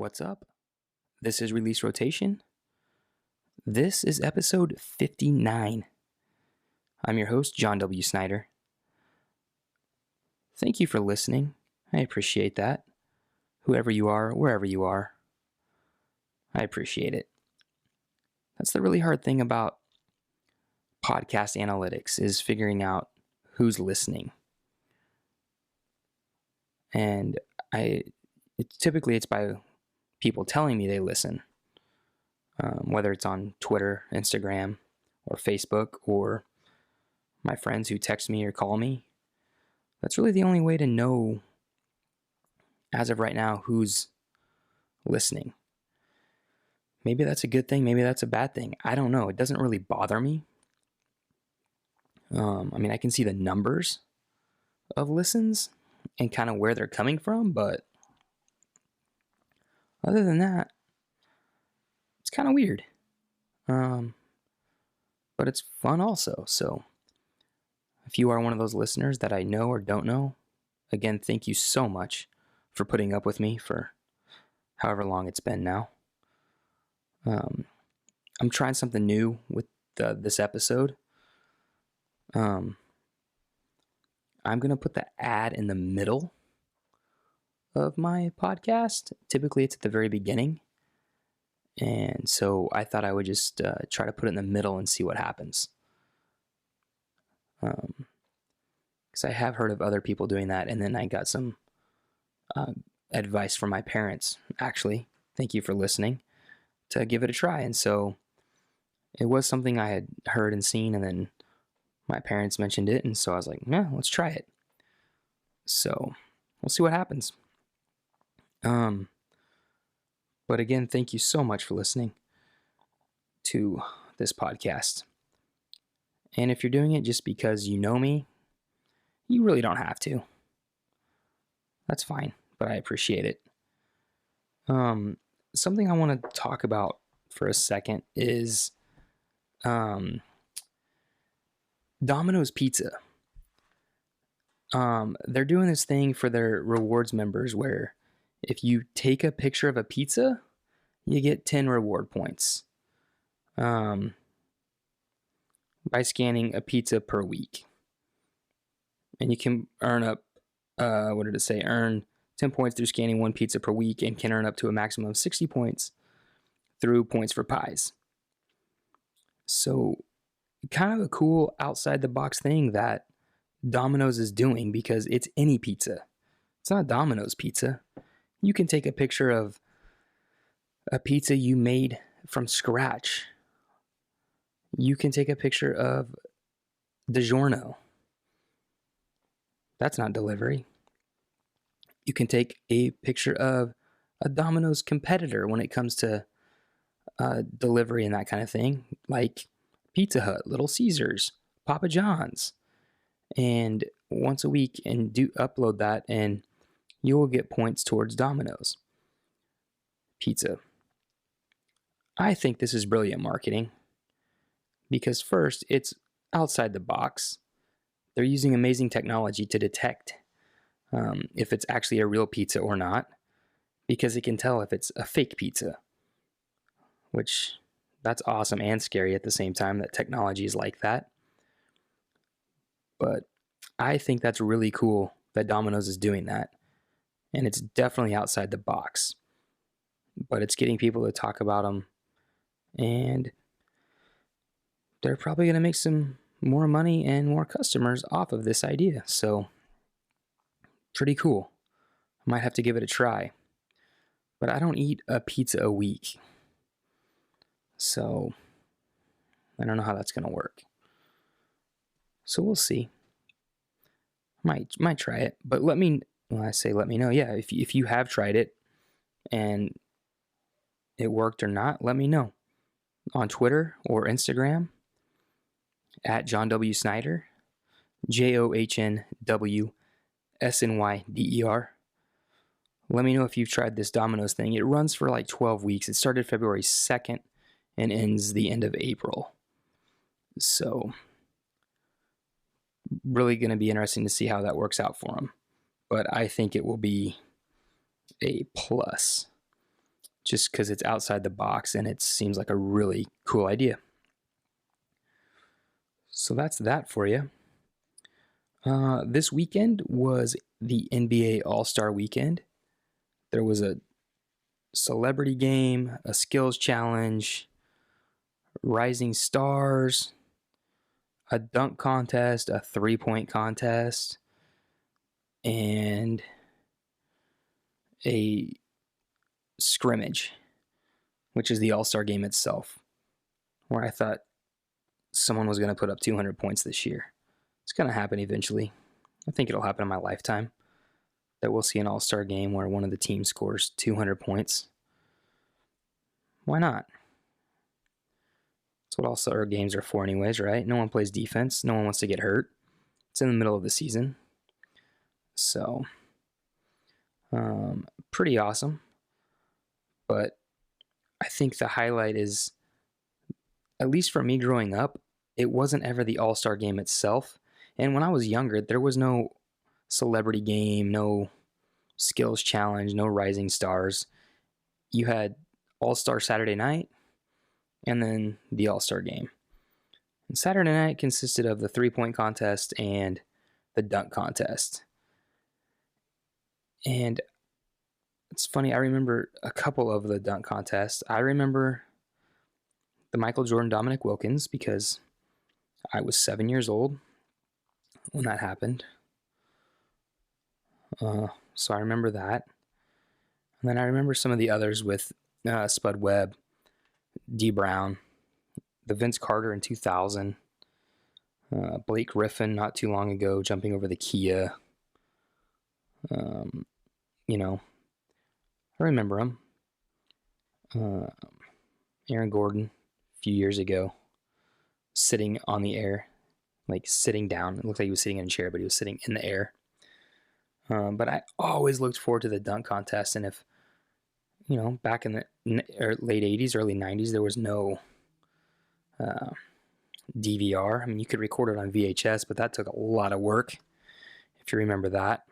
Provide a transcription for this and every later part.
What's up? This is Release Rotation. This is episode 59. I'm your host, John W. Snyder. Thank you for listening. I appreciate that. Whoever you are, wherever you are, I appreciate it. That's the really hard thing about podcast analytics is figuring out who's listening. And typically it's by people telling me they listen, whether it's on Twitter, Instagram, or Facebook, or my friends who text me or call me. That's really the only way to know, as of right now, who's listening. Maybe that's a good thing, maybe that's a bad thing. I don't know. It doesn't really bother me. I can see the numbers of listens and kind of where they're coming from, but other than that, it's kind of weird. But it's fun also. So if you are one of those listeners that I know or don't know, again, thank you so much for putting up with me for however long it's been now. I'm trying something new with this episode. I'm going to put the ad in the middle of my podcast. Typically, it's at the very beginning. And so I thought I would just try to put it in the middle and see what happens. Because I have heard of other people doing that. And then I got some advice from my parents, actually. Thank you for listening, to give it a try. And so it was something I had heard and seen, and then my parents mentioned it, and so I was like, yeah, let's try it. So we'll see what happens. But again, thank you so much for listening to this podcast. And if you're doing it just because you know me, you really don't have to. That's fine, but I appreciate it. Something I want to talk about for a second is Domino's Pizza. They're doing this thing for their rewards members where if you take a picture of a pizza, you get 10 reward points by scanning a pizza per week. And you can earn up, earn 10 points through scanning one pizza per week, and can earn up to a maximum of 60 points through points for pies. So kind of a cool outside the box thing that Domino's is doing, because it's any pizza. It's not Domino's pizza. You can take a picture of a pizza you made from scratch. You can take a picture of DiGiorno. That's not delivery. You can take a picture of a Domino's competitor when it comes to delivery and that kind of thing, like Pizza Hut, Little Caesars, Papa John's, and once a week, and upload that, and you will get points towards Domino's Pizza. I think this is brilliant marketing because, first, it's outside the box. They're using amazing technology to detect if it's actually a real pizza or not, because it can tell if it's a fake pizza, which that's awesome and scary at the same time that technology is like that. But I think that's really cool that Domino's is doing that. And it's definitely outside the box. But it's getting people to talk about them. And they're probably going to make some more money and more customers off of this idea. So, pretty cool. I might have to give it a try. But I don't eat a pizza a week. So, I don't know how that's going to work. So, we'll see. Might try it. But let me know. Yeah, if you have tried it and it worked or not, let me know. On Twitter or Instagram, at John W. Snyder, JohnWSnyder. Let me know if you've tried this Domino's thing. It runs for like 12 weeks. It started February 2nd and ends the end of April. So, really going to be interesting to see how that works out for them. But I think it will be a plus. just because it's outside the box and it seems like a really cool idea. So that's that for you. This weekend was the NBA All-Star Weekend. There was a celebrity game, a skills challenge, rising stars, a dunk contest, a three-point contest, and a scrimmage, which is the All-Star game itself, where I thought someone was going to put up 200 points this year. It's going to happen eventually. I think it'll happen in my lifetime, that we'll see an All-Star game where one of the teams scores 200 points. Why not? That's what All-Star games are for anyways, right? No one plays defense. No one wants to get hurt. It's in the middle of the season. So, pretty awesome. But I think the highlight is, at least for me growing up, it wasn't ever the All-Star game itself. And when I was younger, there was no celebrity game, no skills challenge, no rising stars. You had All-Star Saturday night and then the All-Star game. And Saturday night consisted of the three-point contest and the dunk contest. And it's funny, I remember a couple of the dunk contests. I remember the Michael Jordan Dominique Wilkins because I was 7 years old when that happened. So I remember that. And then I remember some of the others with Spud Webb, D. Brown, the Vince Carter in 2000, Blake Griffin not too long ago jumping over the Kia. I remember him. Aaron Gordon a few years ago, sitting on the air, like sitting down. It looked like he was sitting in a chair, but he was sitting in the air. But I always looked forward to the dunk contest. And if, back in the late 80s, early 90s, there was no DVR. I mean, you could record it on VHS, but that took a lot of work, if you remember that.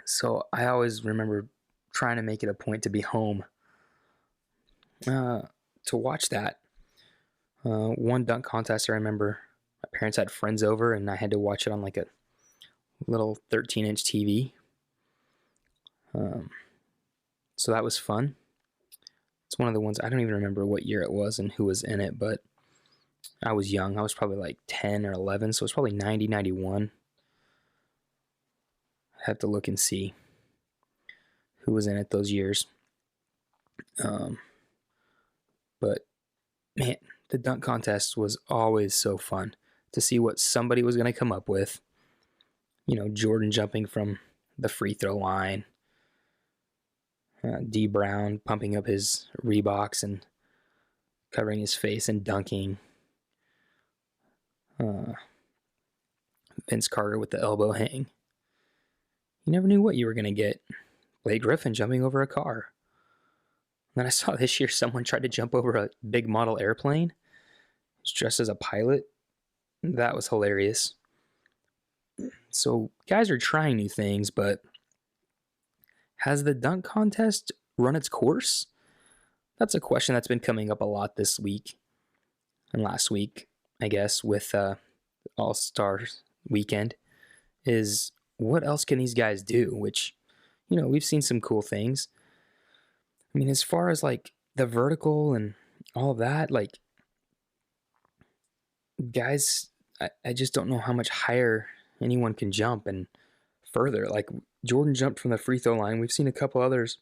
So I always remember trying to make it a point to be home to watch that. One dunk contest, I remember my parents had friends over and I had to watch it on like a little 13-inch TV. So that was fun. It's one of the ones, I don't even remember what year it was and who was in it, but I was young. I was probably like 10 or 11, so it was probably 90, 91. I have to look and see who was in it those years. But man, the dunk contest was always so fun to see what somebody was going to come up with. Jordan jumping from the free throw line, D. Brown pumping up his Reeboks and covering his face and dunking. Vince Carter with the elbow hang. You never knew what you were going to get. Blake Griffin jumping over a car. And then I saw this year someone tried to jump over a big model airplane. He was dressed as a pilot. That was hilarious. So guys are trying new things, but has the dunk contest run its course? That's a question that's been coming up a lot this week and last week, I guess, with All-Star Weekend, is what else can these guys do? Which, we've seen some cool things. I mean, as far as like the vertical and all of that, like guys, I just don't know how much higher anyone can jump and further. Like Jordan jumped from the free throw line. We've seen a couple others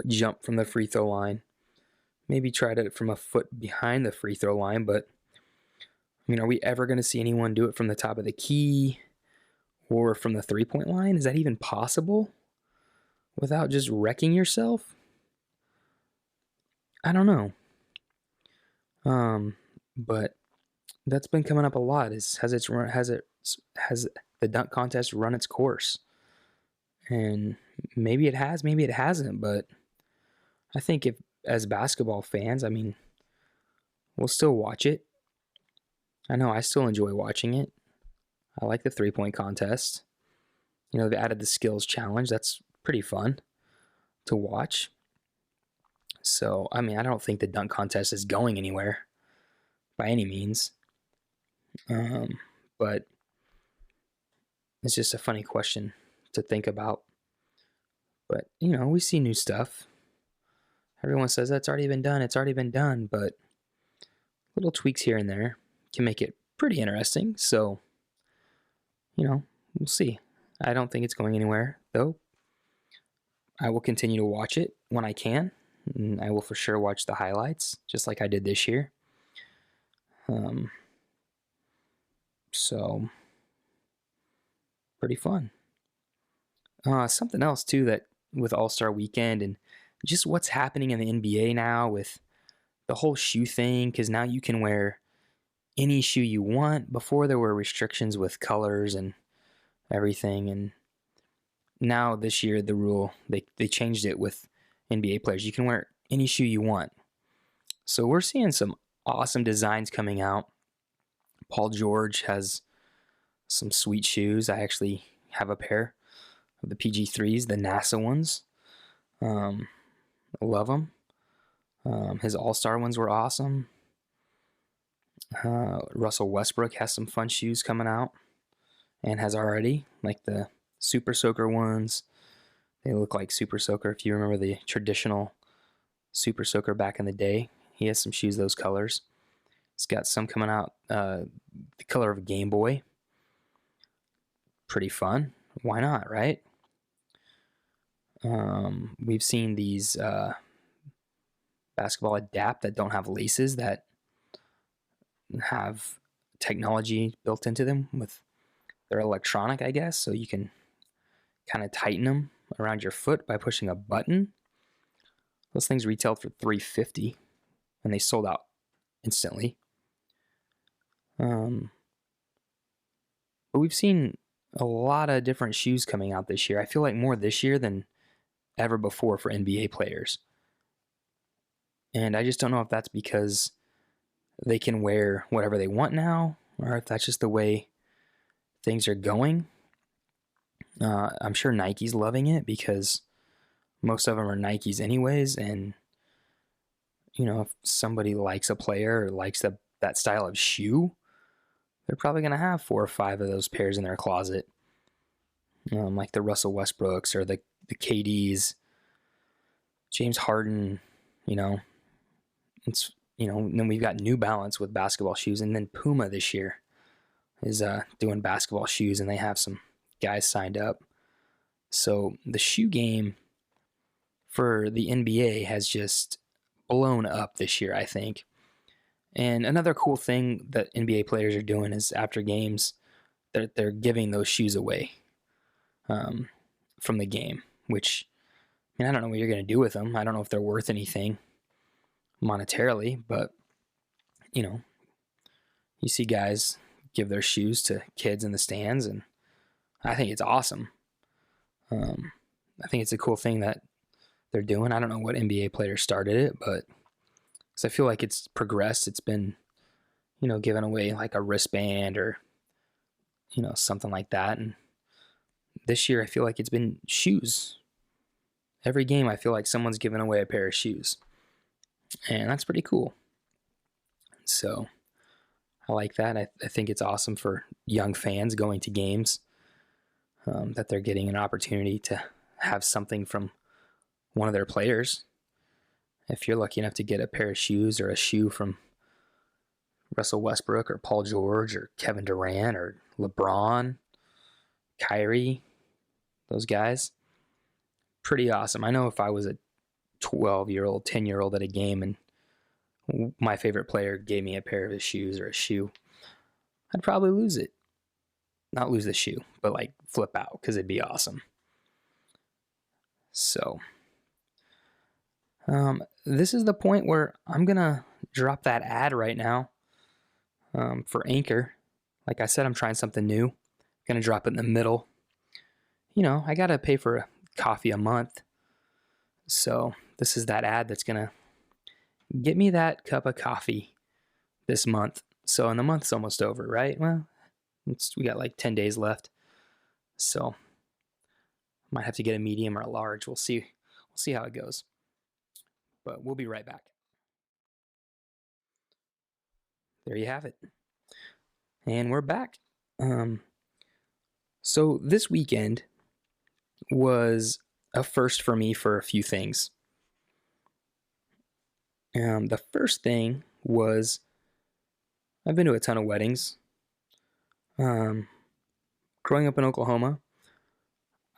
jump from the free throw line. Maybe tried it from a foot behind the free throw line, but I mean, are we ever going to see anyone do it from the top of the key or from the three-point line? Is that even possible without just wrecking yourself? I don't know. But that's been coming up a lot. Has the dunk contest run its course? And maybe it has, maybe it hasn't. But I think if, as basketball fans, I mean, we'll still watch it. I know I still enjoy watching it. I like the three-point contest. They've added the skills challenge. That's pretty fun to watch. So, I mean, I don't think the dunk contest is going anywhere by any means. But it's just a funny question to think about. But, we see new stuff. Everyone says that's already been done. It's already been done. But little tweaks here and there can make it pretty interesting. So, we'll see. I don't think it's going anywhere, though. I will continue to watch it when I can. And I will for sure watch the highlights, just like I did this year. So, pretty fun. Something else, too, that with All-Star Weekend and just what's happening in the NBA now with the whole shoe thing, because now you can wear any shoe you want. Before there were restrictions with colors and everything, and now this year the rule, they changed it with NBA players. You can wear any shoe you want. So we're seeing some awesome designs coming out. Paul George has some sweet shoes. I actually have a pair of the PG3s, the NASA ones. I love them. His All-Star ones were awesome. Russell Westbrook has some fun shoes coming out and has already, like the Super Soaker ones. They look like Super Soaker. If you remember the traditional Super Soaker back in the day, he has some shoes those colors. He's got some coming out the color of Game Boy. Pretty fun. Why not, right? We've seen these basketball Adapt that don't have laces, that have technology built into them with they're electronic, I guess, so you can kind of tighten them around your foot by pushing a button. Those things retailed for $350 and they sold out instantly. But we've seen a lot of different shoes coming out this year. I feel like more this year than ever before for NBA players. And I just don't know if that's because they can wear whatever they want now, or if that's just the way things are going. I'm sure Nike's loving it because most of them are Nikes anyways. And, if somebody likes a player or likes that style of shoe, they're probably going to have 4 or 5 of those pairs in their closet. Like the Russell Westbrooks or the KDs, James Harden, it's, and then we've got New Balance with basketball shoes, and then Puma this year is doing basketball shoes, and they have some guys signed up. So the shoe game for the NBA has just blown up this year, I think. And another cool thing that NBA players are doing is after games, they're giving those shoes away from the game, which, I don't know what you're going to do with them. I don't know if they're worth anything monetarily, but, you see guys give their shoes to kids in the stands, and I think it's awesome. I think it's a cool thing that they're doing. I don't know what NBA player started it, but because I feel like it's progressed. It's been, given away like a wristband or, something like that. And this year I feel like it's been shoes. Every game I feel like someone's giving away a pair of shoes. And that's pretty cool. So I like that. I think it's awesome for young fans going to games, that they're getting an opportunity to have something from one of their players. If you're lucky enough to get a pair of shoes or a shoe from Russell Westbrook or Paul George or Kevin Durant or LeBron, Kyrie, those guys, pretty awesome. I know if I was a 12-year-old, 10-year-old at a game and my favorite player gave me a pair of his shoes or a shoe, I'd probably lose it. Not lose the shoe, but like flip out because it'd be awesome. So, this is the point where I'm going to drop that ad right now for Anchor. Like I said, I'm trying something new. I'm going to drop it in the middle. I got to pay for a coffee a month. So this is that ad that's going to get me that cup of coffee this month. So, and the month's almost over, right? Well, we got like 10 days left. So might have to get a medium or a large. We'll see how it goes. But we'll be right back. There you have it. And we're back. So this weekend was a first for me for a few things. The first thing was I've been to a ton of weddings. Growing up in Oklahoma,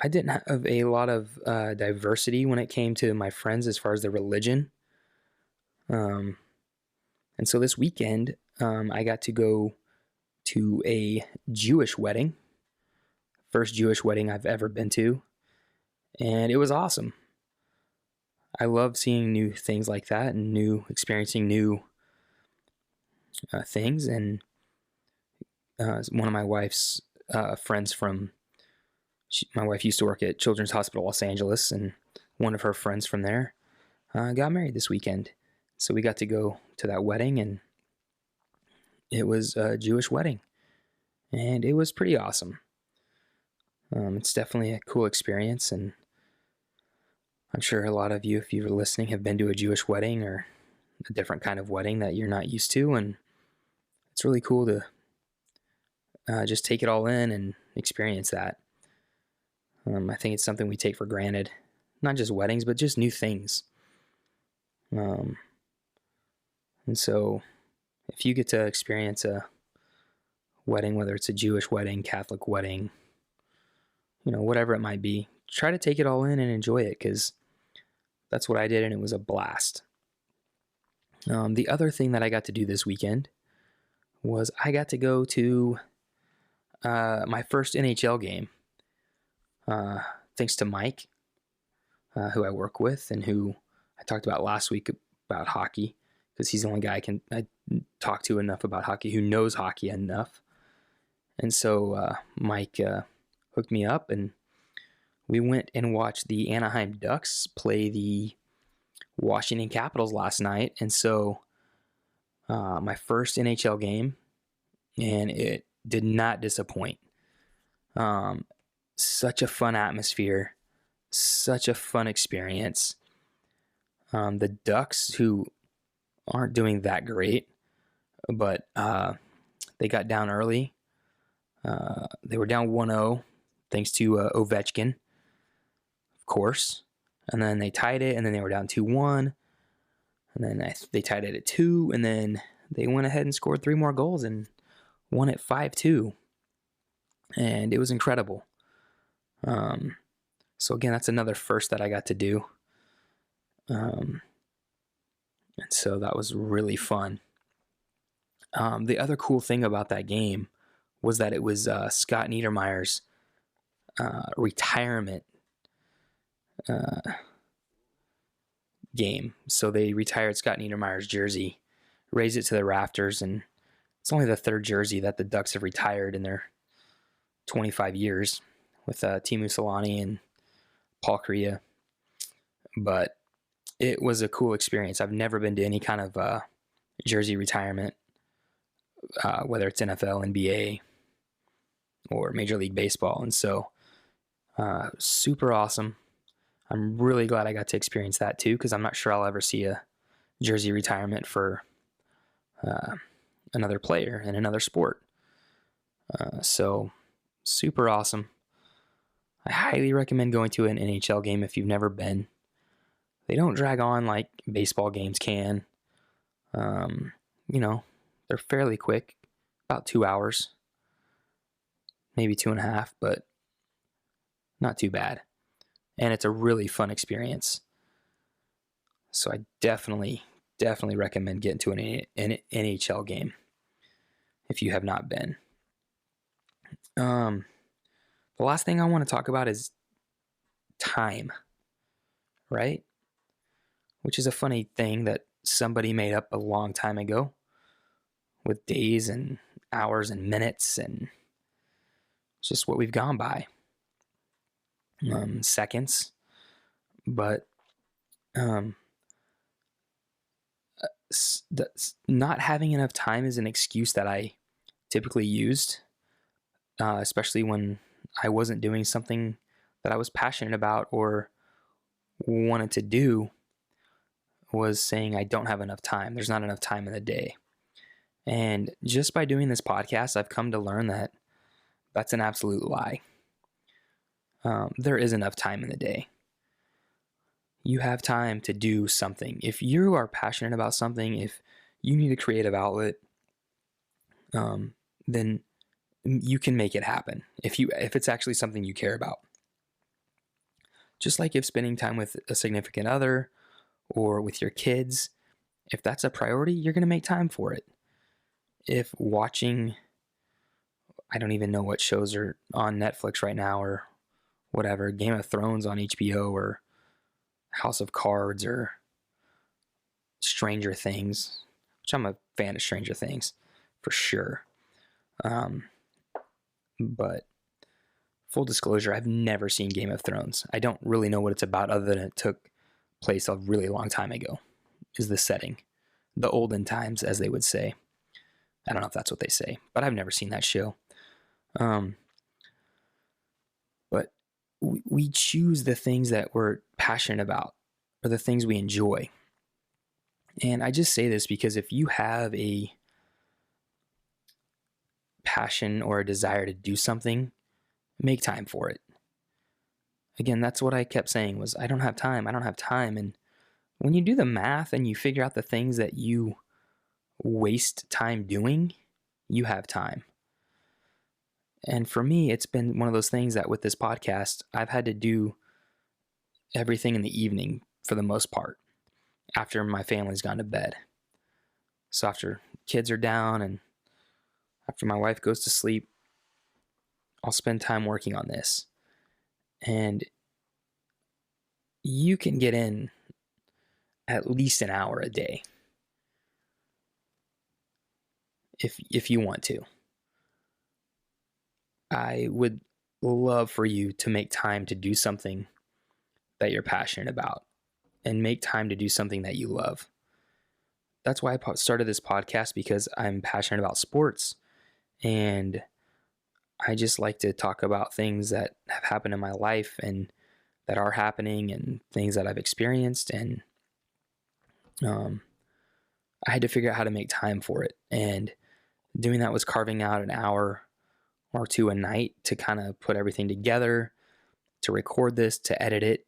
I didn't have a lot of diversity when it came to my friends as far as their religion. And so this weekend, I got to go to a Jewish wedding. First Jewish wedding I've ever been to. And it was awesome. I love seeing new things like that and experiencing new things. And one of my wife's friends my wife used to work at Children's Hospital Los Angeles, and one of her friends from there got married this weekend. So we got to go to that wedding, and it was a Jewish wedding, and it was pretty awesome. It's definitely a cool experience, and I'm sure a lot of you, if you're listening, have been to a Jewish wedding or a different kind of wedding that you're not used to, and it's really cool to just take it all in and experience that. I think it's something we take for granted, not just weddings, but just new things. And so if you get to experience a wedding, whether it's a Jewish wedding, Catholic wedding, whatever it might be, try to take it all in and enjoy it, because that's what I did, and it was a blast. The other thing that I got to do this weekend was I got to go to my first NHL game. Thanks to Mike, who I work with and who I talked about last week about hockey, because he's the only guy I talk to enough about hockey who knows hockey enough. And so Mike hooked me up, and we went and watched the Anaheim Ducks play the Washington Capitals last night. And so my first NHL game, and it did not disappoint. Such a fun atmosphere, such a fun experience. The Ducks, who aren't doing that great, but they got down early. They were down 1-0 thanks to Ovechkin, of course. And then they tied it, and then they were down 2-1. And then they tied it at 2, and then they went ahead and scored 3 more goals and won it 5-2. And it was incredible. So again, that's another first that I got to do. And so that was really fun. The other cool thing about that game was that it was Scott Niedermayer's retirement game. So they retired Scott Niedermayer's jersey, raised it to the rafters, and it's only the third jersey that the Ducks have retired in their 25 years, with Teemu Selanne and Paul Kariya. But it was a cool experience. I've never been to any kind of jersey retirement, whether it's NFL, NBA, or Major League Baseball. And so super awesome. I'm really glad I got to experience that too, because I'm not sure I'll ever see a jersey retirement for another player in another sport. So super awesome. I highly recommend going to an NHL game if you've never been. They don't drag on like baseball games can. They're fairly quick, about 2 hours, maybe 2.5, but not too bad. And it's a really fun experience. So I definitely recommend getting to an NHL game if you have not been. The last thing I want to talk about is time, right? Which is a funny thing that somebody made up a long time ago, with days and hours and minutes, and it's just what we've gone by. Seconds. But not having enough time is an excuse that I typically used, especially when I wasn't doing something that I was passionate about or wanted to do was saying I don't have enough time. There's not enough time in the day. And just by doing this podcast, I've come to learn that that's an absolute lie. There is enough time in the day. You have time to do something. If you are passionate about something, if you need a creative outlet, then you can make it happen. If it's actually something you care about. Just like if spending time with a significant other or with your kids, if that's a priority, you're going to make time for it. If watching, I don't even know what shows are on Netflix right now or whatever, Game of Thrones on HBO or House of Cards or Stranger Things, which I'm a fan of Stranger Things for sure. But full disclosure, I've never seen Game of Thrones. I don't really know what it's about other than it took place a really long time ago, is the setting. The olden times, as they would say. I don't know if that's what they say, but I've never seen that show. But we choose the things that we're passionate about or the things we enjoy. And I just say this because if you have a passion or a desire to do something, make time for it. Again, that's what I kept saying was, I don't have time. And when you do the math and you figure out the things that you waste time doing, you have time. And for me, it's been one of those things that with this podcast, I've had to do everything in the evening for the most part, after my family's gone to bed. So after kids are down and after my wife goes to sleep, I'll spend time working on this. And you can get in at least an hour a day if you want to. I would love for you to make time to do something that you're passionate about and make time to do something that you love. That's why I started this podcast, because I'm passionate about sports and I just like to talk about things that have happened in my life and that are happening and things that I've experienced. And I had to figure out how to make time for it. And doing that was carving out an hour or two a night to kind of put everything together, to record this, to edit it,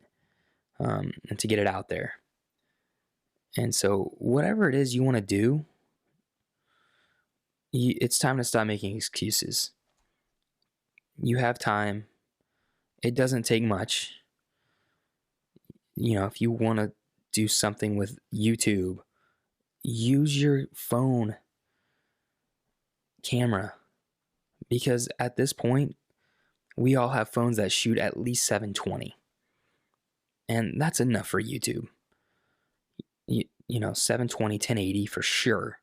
and to get it out there. And so whatever it is you want to do, it's time to stop making excuses. You have time. It doesn't take much. If you want to do something with YouTube, use your phone camera. Because at this point, we all have phones that shoot at least 720. And that's enough for YouTube. 720, 1080 for sure.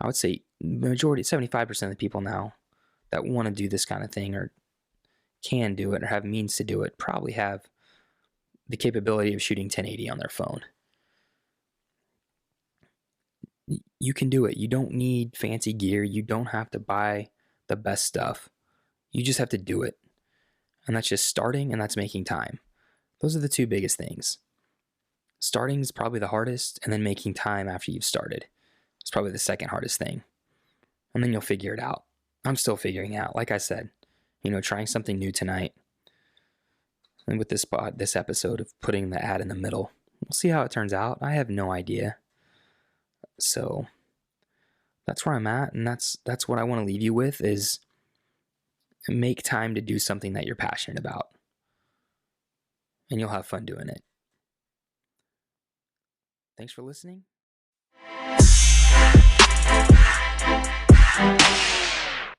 I would say majority, 75% of the people now that want to do this kind of thing or can do it or have means to do it probably have the capability of shooting 1080 on their phone. You can do it. You don't need fancy gear. You don't have to buy the best stuff. You just have to do it. And that's just starting, and that's making time. Those are the two biggest things. Starting is probably the hardest, and then making time after you've started is probably the second hardest thing. And then you'll figure it out. I'm still figuring out. Like I said, trying something new tonight. And with this episode of putting the ad in the middle, we'll see how it turns out. I have no idea. So that's where I'm at, and that's what I want to leave you with is make time to do something that you're passionate about. And you'll have fun doing it. Thanks for listening.